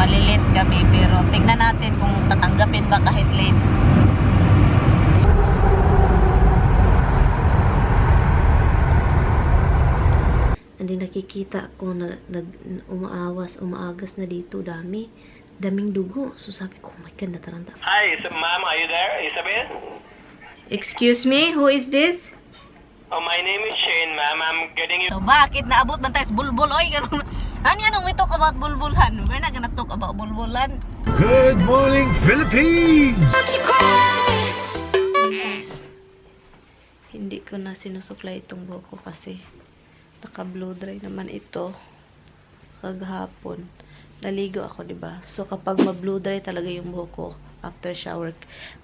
malilate kami, pero tingnan natin kung tatanggapin ba kahit late. Hindi nakikita ko na umaagas na dito, daming dugo. So sabi ko, oh my God, nataranta. Hi, ma'am, are you there? Isabel? Excuse me, who is this? Oh, my name is Shane, ma'am. I'm getting you. So, bakit naabot man tayo sa bulbul? Oy, ganun. Ano we talk about bulbulan? We're not gonna talk about bulbulan. Good morning, Philippines! Hindi ko na sinusuklay itong buhok ko kasi naka-blow dry naman ito kaghapon. Naligo ako, diba? So, kapag ma-blow dry talaga yung buhok ko after shower,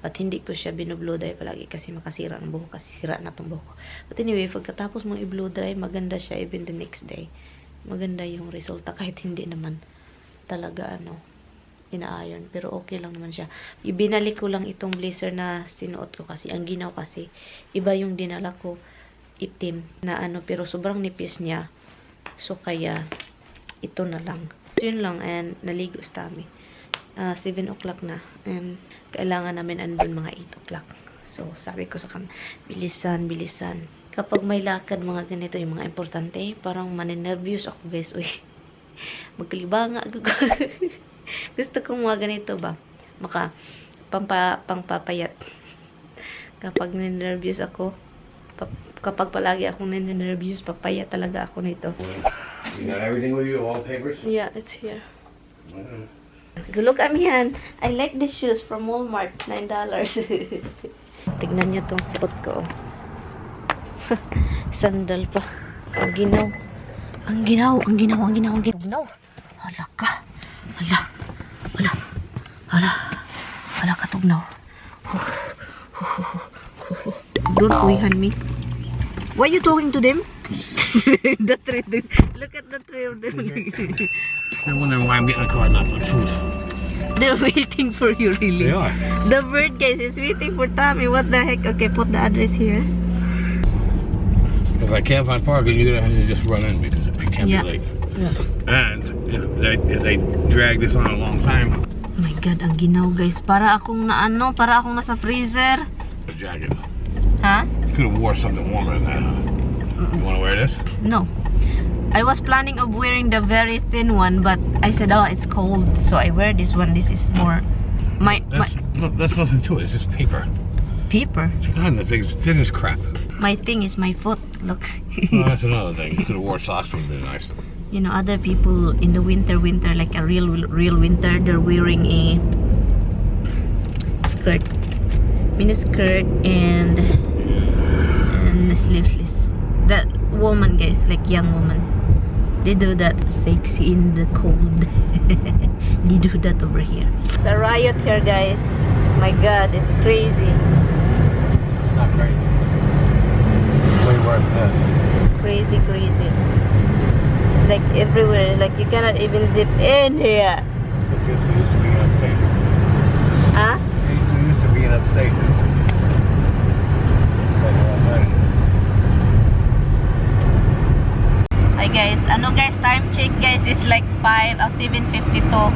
but hindi ko siya binu-blow dry palagi kasi makasira ang buhok, kasi sira na itong buhok ko. But anyway, pagkatapos mong i-blow dry, maganda siya even the next day. Maganda yung resulta kahit hindi naman talaga ina-iron, pero okay lang naman siya. Ibinalik ko lang itong blazer na sinuot ko kasi ang ginaw kasi iba yung dinala ko, itim na pero sobrang nipis niya. So kaya ito na lang. Yun lang, and naligo sa amin. 7 o'clock na, and kailangan namin andun mga 8 o'clock. So sabi ko sa kanya, bilisan. Kapag may lakad mga ganito, yung mga importante, parang maninervyos ako, guys. Uy, magkalibanga ako. Gusto kong mga ganito ba? Pangpapayat. Kapag ninervyos ako, kapag palagi akong ninervyos, papayat talaga ako nito. You got everything with you, all papers? Yeah, it's here. Look at me, Han. I like these shoes from Walmart. $9. Tignan niyo tong suot ko. Sandal pa. Ang ginaw. Tugnaw. Hala ka. Hala ka, tugnaw. Don't wihan me. Why are you talking to them? The three. Look at the three of them. They're wondering why I'm getting a car, not for food. They're waiting for you, really. They are. The bird, guys, is waiting for Tommy. What the heck? Okay, put the address here. If I can't find parking, you're gonna have to just run in because I can't be late. Yeah. And if they drag this on a long time, Oh my God, ang ginaw, guys. Para akong nasa freezer. the jacket. Huh? You could have wore something warmer than that. You want to wear this? No. I was planning of wearing the very thin one, but I said, oh, it's cold, so I wear this one. This is more Look, that's nothing to it. It's just paper. paper. God, the thing's thin as crap. My thing is my foot. Look. Well, that's another thing. You could have wore socks. Would have been nice. You know, other people in the winter, like a real winter, they're wearing a skirt, mini skirt, and sleeveless. That woman, guys, like young woman, they do that. Sexy in the cold. They do that over here. It's a riot here, guys. My God, it's crazy. It's not great. Way worse than this. It's crazy. It's like everywhere. Like you cannot even zip in here. You're too used to being upstate. Huh? You're too used to being upstate. Hi guys, time check, guys, it's like 7:52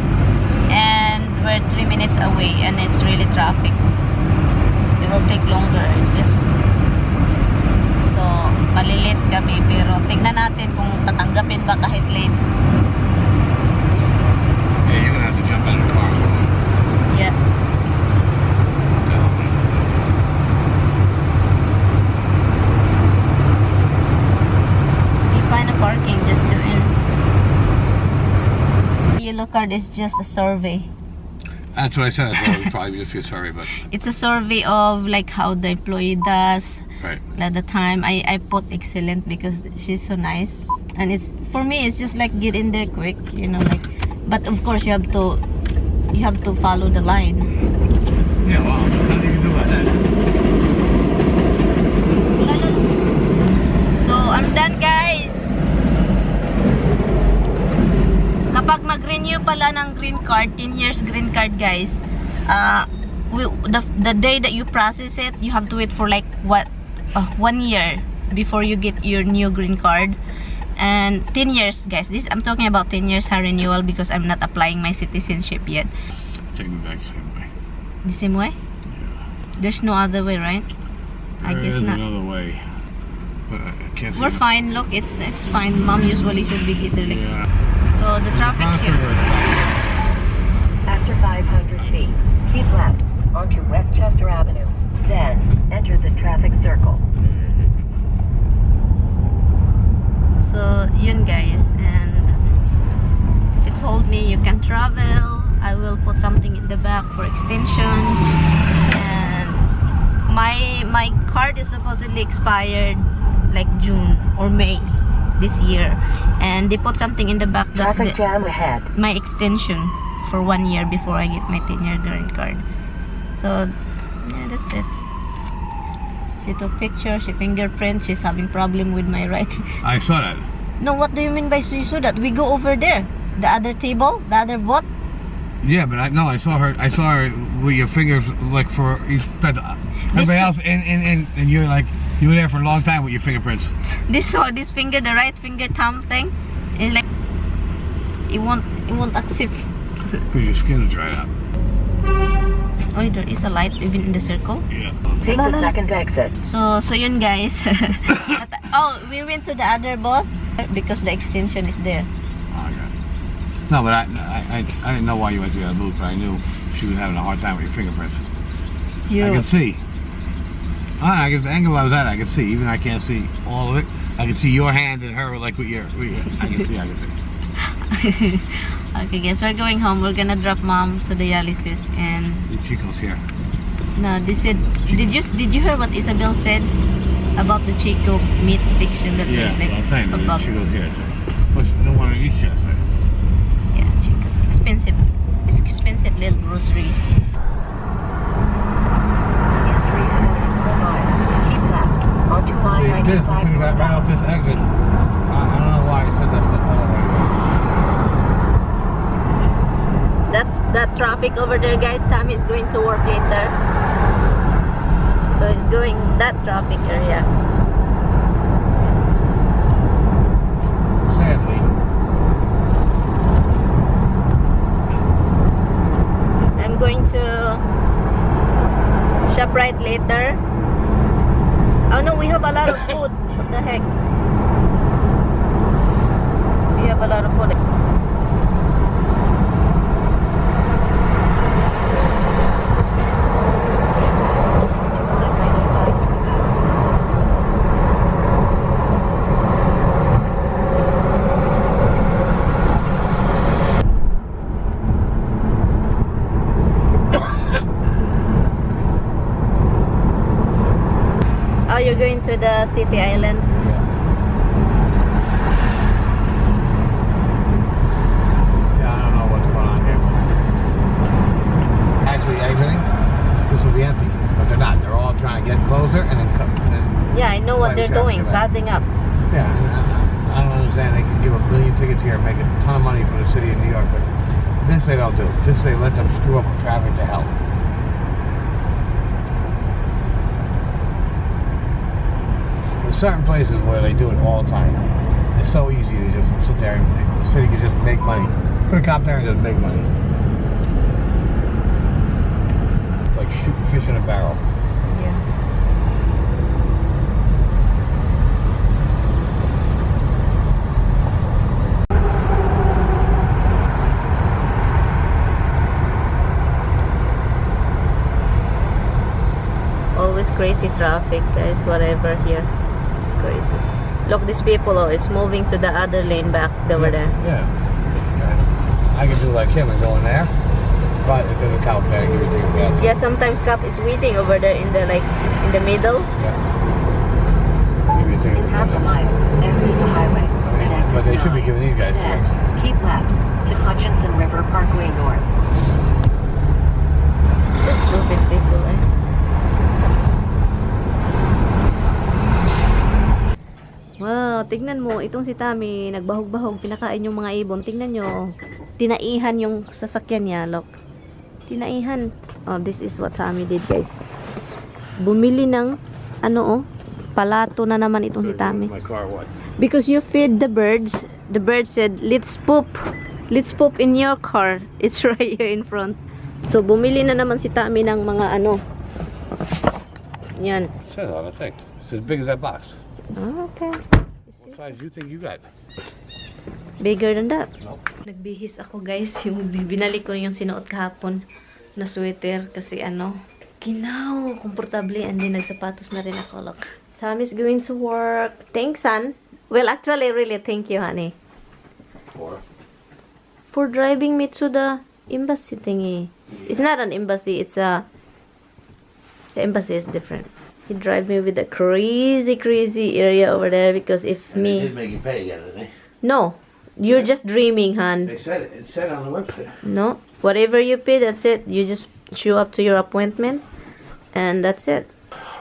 and we're 3 minutes away and it's really traffic. It will take longer. It's just so malilate kami, pero tingnan natin kung tatanggapin ba kahit late. Yeah, you're gonna have to jump in the car. Yeah. Find a parking, just do in. Yellow card is just a survey. That's what I said. I thought it would probably just be a survey, but It's a survey of like how the employee does right. at the time. I put excellent because she's so nice, and it's for me it's just like get in there quick, you know, like. But of course you have to follow the line. Yeah, well, nothing you can do about that. So I'm done, guys. Kapag mag-renew pala ng green card, 10 years green card, guys, the day that you process it, you have to wait for like 1 year before you get your new green card. And 10 years, guys. This I'm talking about 10 years her renewal because I'm not applying my citizenship yet. Take me back the same way. The same way? There's no other way, right? I guess There is not. another way. But I can't see We're it. fine. Look, it's fine. Mom usually should be either like. Yeah. So the traffic here. After 500 feet, keep left onto Westchester Avenue. Then, enter the traffic circle. So, yun guys. And she told me you can travel. I will put something in the back for extension. And my card is supposedly expired like June or May this year. And they put something in the back that Traffic jam ahead. my extension for 1 year before I get my 10-year green card. So, yeah, that's it. She took pictures, she fingerprints, she's having problem with my right. I saw that. No, what do you mean by you saw that? We go over there. The other table, the other bot. Yeah, but I saw her with your fingers like for everybody else and you're like you were there for a long time with your fingerprints. This finger, the right finger thumb thing, is like it won't accept. Because your skin is dried out. Oh, there is a light even in the circle. Yeah. Take the second exit. So yun guys. Oh, we went to the other booth because the extension is there. Oh, okay. No, but I didn't know why you went to that booth, but I knew she was having a hard time with your fingerprints. I could see. I guess the angle I was at, I could see. Even I can't see all of it. I can see your hand and her like with your I can see. Okay guys, we're going home. We're gonna drop mom to the dialysis and The Chico's here. no, they said did you hear what Isabel said about the Chico meat section that Yeah, they, like, I'm saying the about Chico's here too. But no one eats yesterday. yeah, Chico's expensive. It's expensive little grocery. In 3/4 mile, keep left onto See, this, we could have got right off this exit. I don't know why I said that's the other way. That's that traffic over there, guys. Tommy is going to work later, so he's going that traffic area. Sadly. I'm going to shop right later. Oh no, we have a lot of food. What the heck? We have a lot of food. Oh, you're going to the city island? Yeah, I don't know what's going on here. Actually exiting, this will be empty, but they're not. They're all trying to get closer and then cut. Yeah, I know what they're doing, cutting up. Yeah, I don't understand. They can give 1 million tickets here and make a ton of money for the city of New York, but this they don't do. This they let them screw up traffic to hell. There's certain places where they do it all the time. It's so easy to just sit there and the city can just make money. Put a cop there and just make money. It's like shooting fish in a barrel. Yeah. Always crazy traffic, guys. Whatever here, it's crazy. Look, these people, oh, it's moving to the other lane back over there. Yeah. I can do like him and go in there. But if there's a cop there, give it to you. Yeah, sometimes cop is waiting over there in the in the middle. Yeah. Give you a ticket. In half a mile, exit the highway. And exit But they should be 9. giving these guys Then, tickets. keep left to Hutchinson River Parkway North. This stupid people, eh? Wow, tignan mo, itong si Tami, nagbahog-bahog, pinakain yung mga ibon. Tingnan nyo, tinaihan yung sasakyan niya, look. Tinaihan. Oh, this is what Tami did, guys. Bumili ng, ano oh, palato na naman itong si Tami. My car, what? Because you feed the birds. The bird said, let's poop. Let's poop in your car. It's right here in front. So, bumili na naman si Tami ng mga ano. Yan. It says on the thing. It's as big as that box. Oh, okay. What size do you think you got? Bigger than that. No. Nagbihis ako guys. Yung binalik ko yung sinuot kahapon na sweater. Kasi ano, ginaw. Komportable. And then nagsapatos na rin ako. Look. Tommy's going to work. Thanks, son. Well, actually, really thank you, honey. For driving me to the embassy thingy. It's not an embassy. It's a... The embassy is different. He drive me with the crazy area over there because if And me... They did make you pay again, didn't they? No. You're just dreaming, hon. They said it. It said on the website. No. Whatever you pay, that's it. You just show up to your appointment. And that's it.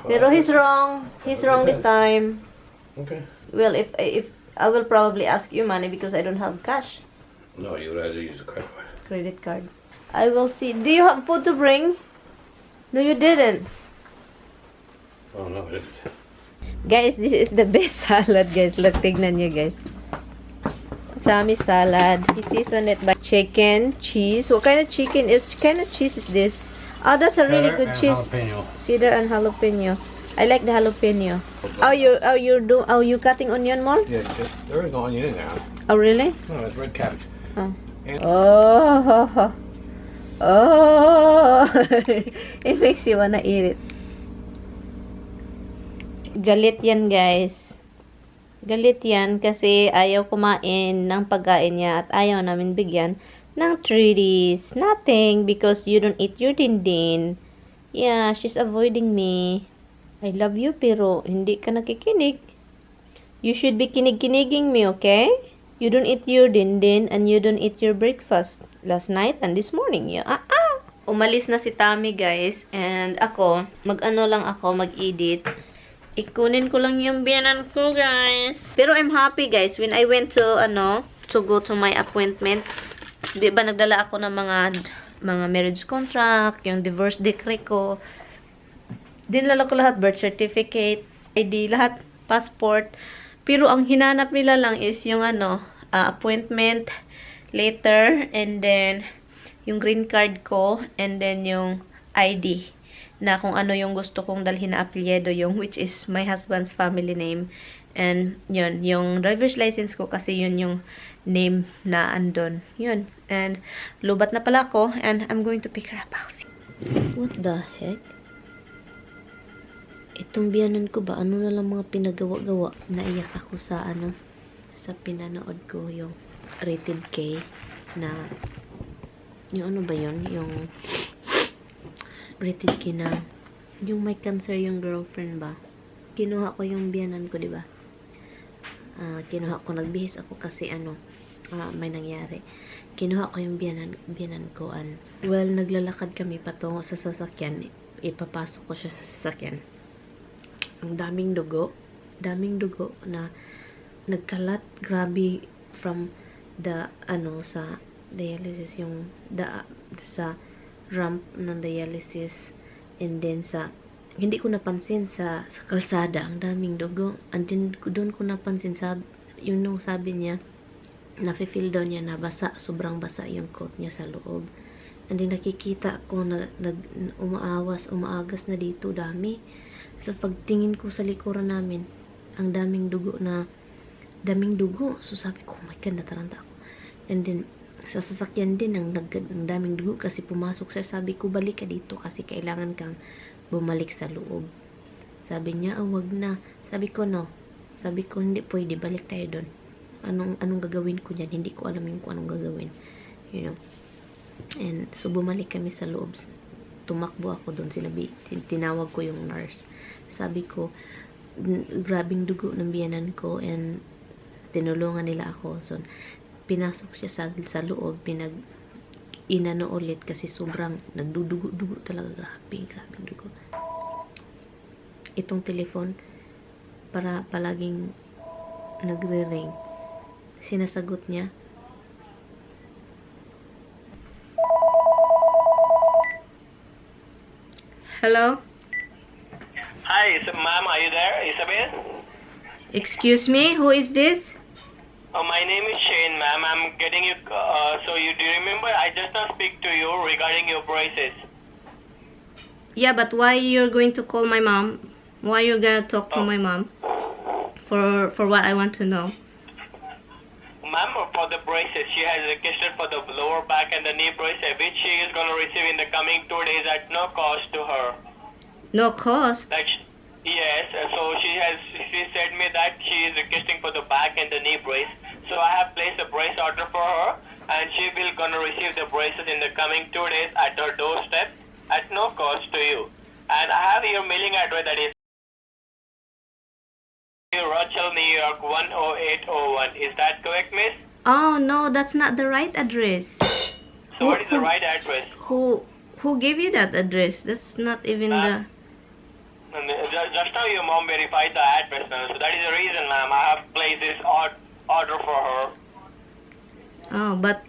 Pero he's wrong. He's wrong this time. Okay. Well, if I will probably ask you money because I don't have cash. No, you would rather use a credit card. Credit card. I will see. Do you have food to bring? No, you didn't. Oh, no, it isn't. Guys, this is the best salad, guys. Look, tignan nyo, guys. Sami salad. He seasoned it by chicken, cheese. What kind of chicken is? Kind of cheese is this? Oh, that's a really good cheese. Jalapeno. Cedar and jalapeno. I like the jalapeno. Oh, you cutting onion more? Yeah, there is no onion in there. Oh, really? No, it's red cabbage. Oh. And Oh. It makes you wanna eat it. Galit yan, guys. Galit yan kasi ayaw kumain ng pagkain niya at ayaw namin bigyan ng treaties. Nothing because you don't eat your dindin. Yeah, she's avoiding me. I love you pero hindi ka nakikinig. You should be kinig-kiniging me, okay? You don't eat your dindin and you don't eat your breakfast last night and this morning. Yeah, Umalis na si Tami, guys. And ako, mag-edit. Ikunin ko lang yung biyanan ko, guys. Pero I'm happy, guys. When I went to, to go to my appointment, di ba nagdala ako ng mga marriage contract, yung divorce decree ko. Dinala ko lahat, birth certificate, ID, lahat, passport. Pero ang hinanap nila lang is yung appointment letter, and then yung green card ko, and then yung ID na kung ano yung gusto kong dalhin na apelyido, yung which is my husband's family name. And yun, yung driver's license ko kasi yun yung name na andon. Yun. And lubat na pala ako, and I'm going to pick her up. What the heck? Itong biyanan ko ba, ano na lang mga pinagawa-gawa. Naiyak ako sa sa pinanood ko, yung rated K na, yung ano ba yun? Yung rated K na, yung may cancer yung girlfriend ba? Kinuha ko yung biyanan ko, diba? Kinuha ko, nagbihis ako kasi may nangyari. Kinuha ko yung biyanan ko. Well, naglalakad kami patungo sa sasakyan. Ipapasok ko siya sa sasakyan. Ang daming dugo na nagkalat, grabe, from the sa dialysis, yung sa ramp ng dialysis, and then hindi ko napansin sa kalsada, ang daming dugo, and then doon ko napansin yung nung sabi niya, nafe-feel daw niya na basa, sobrang basa yung coat niya sa loob, and then nakikita ko na umaagas na dito, dami. So, pagtingin ko sa likuran namin, ang daming dugo. So, sabi ko, oh my God, nataranta ako. And then, sa sasakyan din, ang daming dugo kasi pumasok siya. Sabi ko, balik ka dito kasi kailangan kang bumalik sa loob. Sabi niya, wag na. Sabi ko, no. Sabi ko, hindi pwede, balik tayo doon. Anong gagawin ko niyan? Hindi ko alam yung kung anong gagawin. You know. And, so, bumalik kami sa loob. Tumakbo ako doon, tinawag ko yung nurse. Sabi ko, grabing dugo ng biyanan ko, and tinulungan nila ako. So, pinasok siya sa loob, inano ulit kasi sobrang nagdudugo talaga, grabing dugo. Itong telephone, para palaging nagre-ring. Sinasagot niya. Hello? Hi, ma'am, are you there, Isabel? Excuse me, who is this? My name is Shane, ma'am. I'm getting you. So you do you remember? I just now speak to you regarding your braces. Yeah, but why you're going to call my mom? Why you're gonna talk to my mom? For what I want to know. Ma'am, for the braces, she has requested for the lower back and the knee braces, which she is going to receive in the coming 2 days at no cost to her. No cost? Like, yes, so she said me that she is requesting for the back and the knee brace. So I have placed a brace order for her, and she will going to receive the braces in the coming 2 days at her doorstep at no cost to you. And I have your mailing address, that is Rochelle, New York 10801. Is that correct, miss? Oh no, that's not the right address. So what is the right address? Who gave you that address? That's not even the... Just now your mom verified the address, ma'am. So that is the reason, ma'am. I have placed this order for her. Oh, but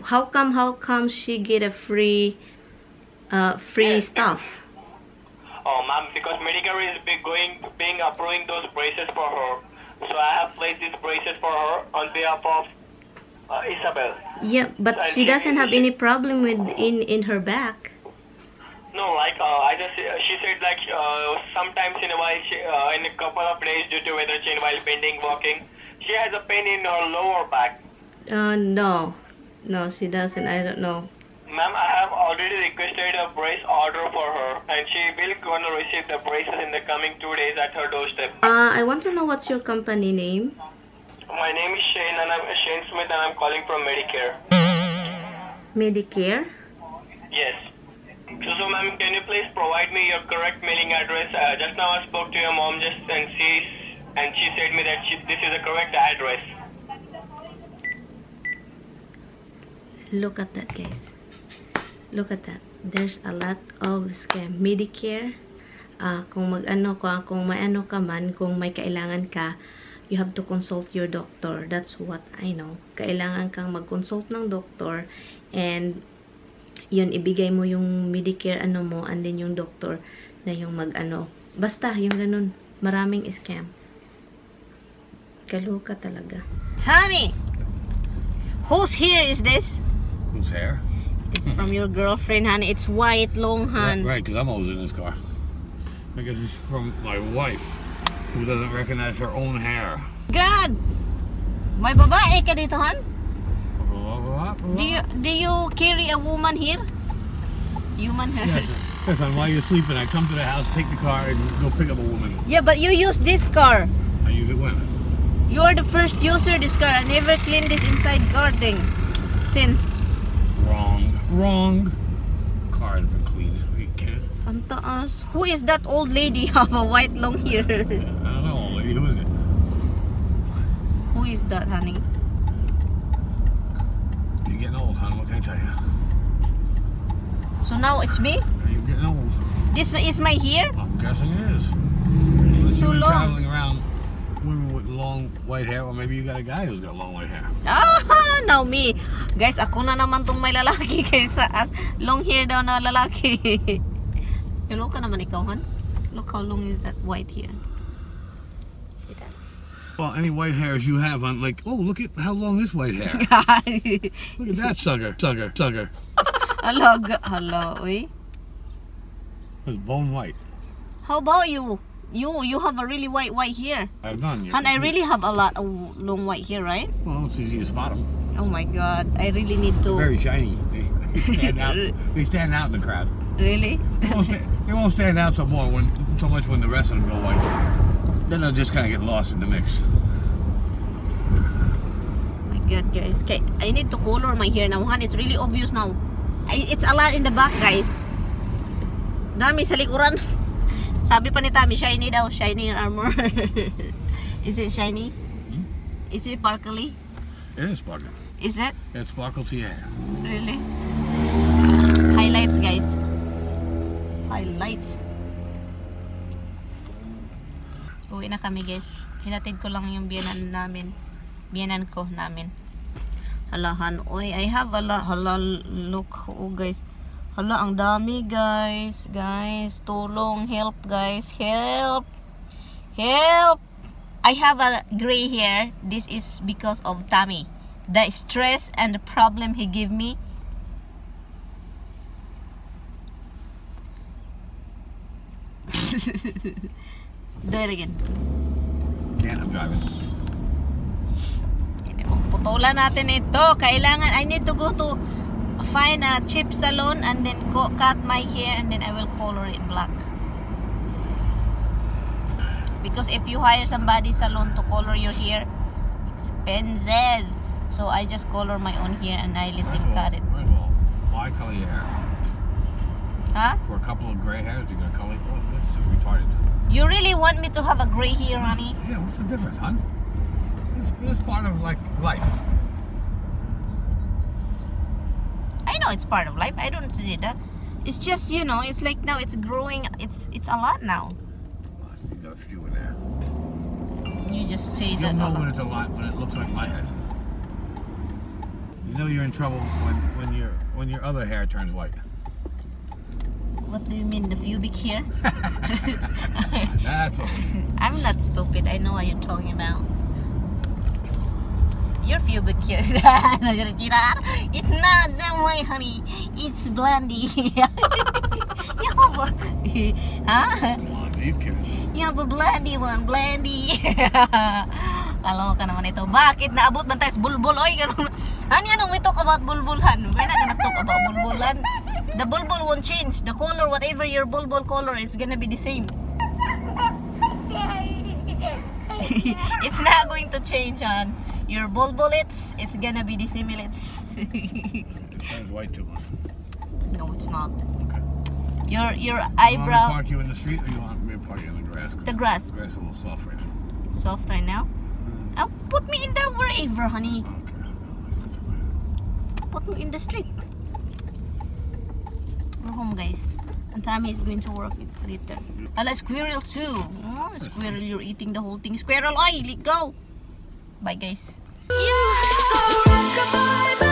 how come she get a free stuff? Oh, ma'am, because Medicare is being approving those braces for her. So I have placed these braces for her on behalf of Isabel. Yeah, but And she doesn't have any problem with in her back. No, like she said like sometimes in a while, in a couple of days due to weather change while bending, walking, she has a pain in her lower back. No, she doesn't. I don't know. Ma'am, I have already requested a brace order for her, and she will gonna receive the braces in the coming 2 days at her doorstep. I want to know what's your company name. My name is Shane, and I'm Shane Smith, and I'm calling from Medicare. Medicare? Yes. So ma'am, can you please provide me your correct mailing address? Just now I spoke to your mom and she said me that this is the correct address. Look at that, guys. Look at that. There's a lot of scam. Medicare, kung may ano ka man, kung may kailangan ka, you have to consult your doctor. That's what I know. Kailangan kang mag-consult ng doctor, and yun, ibigay mo yung Medicare mo, and then yung doctor na yung basta yung ganun. Maraming scam. Kaloka talaga. Tommy, whose hair is this? Whose hair? It's from your girlfriend, honey. It's white, long, hon. Right, because I'm always in this car. Because it's from my wife, who doesn't recognize her own hair. God! May babae ka dito, hon? Do you carry a woman here? Human hair? Yes, yes, and while you're sleeping, I come to the house, take the car, and go pick up a woman. Yeah, but you use this car. I use it when? You are the first user of this car. I never cleaned this inside car thing since. Wrong. Car has been cleaned this weekend. Ang taas. Who is that old lady have a white long hair? I don't know, lady. Who is it? Who is that, honey? You're getting old, hon. What can I tell you? So now it's me? You're getting old. This is my hair? I'm guessing it is. It's so long. Traveling around women with long white hair, or maybe you got a guy who's got long white hair. Now me. Guys, ako na naman tong may lalaki kaysa long hair daw na lalaki. Hello ka naman ikaw, hon? Look how long is that white hair. See that? Well, any white hairs you have on, like, oh, look at how long this white hair. Look at that sucker. Hello, uy. It's bone white. How about you? You have a really white hair. I've done. And I really have a lot of long white hair, right? Well, it's easy to spot them. Oh my God, I really need to. Very shiny. They stand out. They stand out in the crowd. Really? They won't stand out so much when the rest of them go white. Then they'll just kind of get lost in the mix. My God, guys. Okay, I need to color my hair now, hon. It's really obvious now. It's a lot in the back, guys. Dami sa likuran. Sabi pa ni Tommy, shiny daw. Shiny armor. Is it shiny? Hmm? Is it sparkly? It is sparkly. Is it? It sparkles, yeah. Really? Highlights, guys. Highlights. Uwi na kami, guys. Hinatid ko lang yung biyenan ko namin. Halahan. Uy, I have a lot. Hala, look. Oh, guys. Hala, ang dami, guys. Guys, tulong. Help, guys. Help. I have a gray hair. This is because of Tommy. The stress and the problem he gave me. Do it again. Can't, I'm driving. Putulan natin ito. Kailangan, I need to go to find a cheap salon and then cut my hair and then I will color it black. Because if you hire somebody salon to color your hair, expensive. So I just color my own hair and I let them cut it. First of all, why color your hair? Huh? For a couple of gray hairs, you're gonna color it? Oh, this is retarded. You really want me to have a gray hair, honey? Yeah, what's the difference, hon? It's part of like life. I know it's part of life. I don't see that. It's just, you know, it's like now it's growing. It's a lot now. You got a few in there. You just say You'll that. know when it's a lot when it looks like my head. You know you're in trouble when your other hair turns white. What do you mean, the pubic hair? That's what we mean. I'm not stupid. I know what you're talking about. Your pubic hair. It's not that way, honey. It's blondie. You have a, huh? Blondie, kidding. You have a blondie one, blondie. Kaloka naman ito. Bakit naabot man tayo sa bulbul? Oy, ganun. Ano we talk about bulbulhan? We're not gonna talk about bulbulhan. The bulbul won't change. The color, whatever your bulbul color, it's gonna be the same. It's not going to change, hon. Your bulbulets, it's gonna be the similets. It turns white too. No, it's not. Okay. Your You want me to eyebrow. park you in the street or you want me to park you in the grass? The grass. The grass is a little soft right now. It's soft right now. Put me in the wherever, honey. Okay. That's fine. Put me in the street. We're home, guys. And Tommy is going to work later. Ala, squirrel too. Oh, squirrel, you're eating the whole thing. Squirrel, oi, let go. Bye, guys. Yeah, so goodbye.